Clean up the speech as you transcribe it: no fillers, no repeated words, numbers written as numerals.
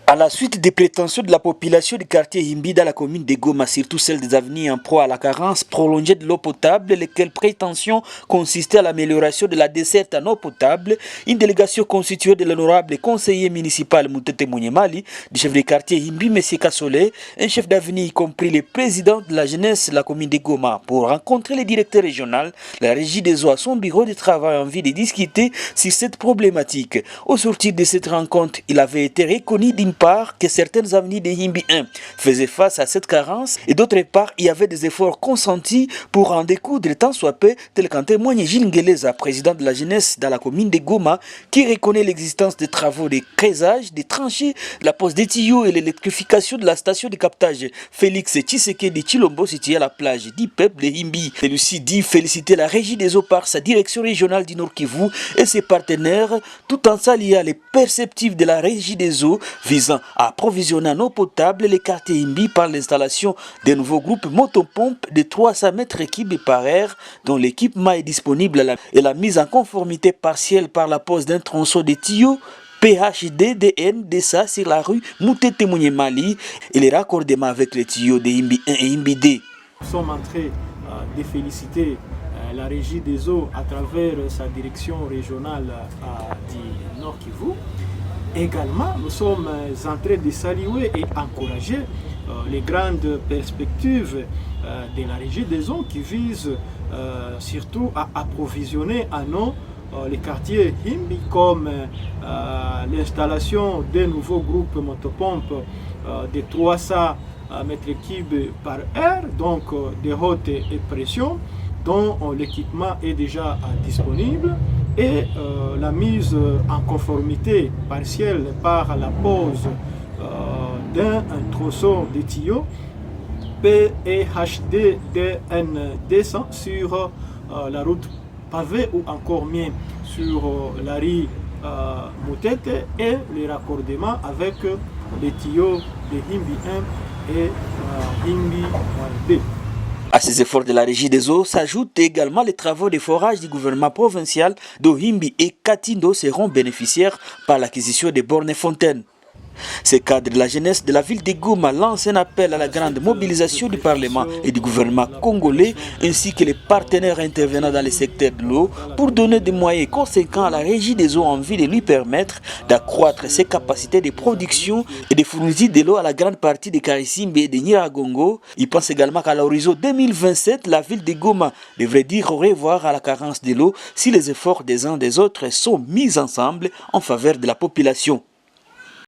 À la suite des prétentions de la population du quartier Himbi dans la commune de Goma, surtout celle des avenues en proie à la carence prolongée de l'eau potable, lesquelles prétentions consistaient à l'amélioration de la desserte en eau potable, une délégation constituée de l'honorable conseiller municipal Moutete Mounyemali, du chef de quartier Himbi, M. Kassolé, un chef d'avenue y compris le président de la jeunesse de la commune de Goma, pour rencontrer le directeur régional, la régie des eaux à son bureau de travail en vue de discuter sur cette problématique. Au sortir de cette rencontre, il avait été reconnu d'une part que certaines avenues de Himbi 1 faisaient face à cette carence et d'autre part il y avait des efforts consentis pour en découdre tant soit peu, tel qu'en témoigne Gilles Ngeleza, président de la jeunesse dans la commune de Goma, qui reconnaît l'existence des travaux de creusage, des tranchées, la pose des tuyaux et l'électrification de la station de captage Félix Tshisekedi de Chilombo située à la plage du peuple de Himbi. Celui-ci dit féliciter la régie des eaux par sa direction régionale du Nord Kivu et ses partenaires tout en saluant les perspectives de la régie des eaux visant à approvisionner en eau potable les quartiers Himbi par l'installation des nouveaux groupes motopompes de 300 mètres cubes par heure dont l'équipement est disponible et la mise en conformité partielle par la pose d'un tronçon de tuyaux PHDDN DSA sur la rue Moutete Mounyemali et les raccordements avec les tuyaux de Himbi 1 et Himbi 2. Nous sommes en train de féliciter la régie des eaux à travers sa direction régionale du Nord Kivu. Également, nous sommes en train de saluer et encourager les grandes perspectives de la régie des eaux qui visent surtout à approvisionner en eau les quartiers Himbi, comme l'installation des nouveaux groupes motopompes de 300 mètres cubes par heure, donc de haute pression, dont l'équipement est déjà disponible, et la mise en conformité partielle par la pose d'un tronçon de tuyau PHDDN200 sur la route pavée ou encore mieux sur la rue Moutete, et les raccordements avec les tuyaux de Himbi 1 et Himbi 2. À ces efforts de la régie des eaux s'ajoutent également les travaux de forage du gouvernement provincial dont Himbi et Katindo seront bénéficiaires par l'acquisition des bornes et fontaines. Ces cadres de la jeunesse de la ville de Goma lancent un appel à la grande mobilisation du Parlement et du gouvernement congolais ainsi que les partenaires intervenant dans le secteur de l'eau pour donner des moyens conséquents à la régie des eaux en vue de lui permettre d'accroître ses capacités de production et de fournir de l'eau à la grande partie de Karisimbi et de Nyiragongo. Il pense également qu'à l'horizon 2027, la ville de Goma devrait dire au revoir à la carence de l'eau si les efforts des uns des autres sont mis ensemble en faveur de la population.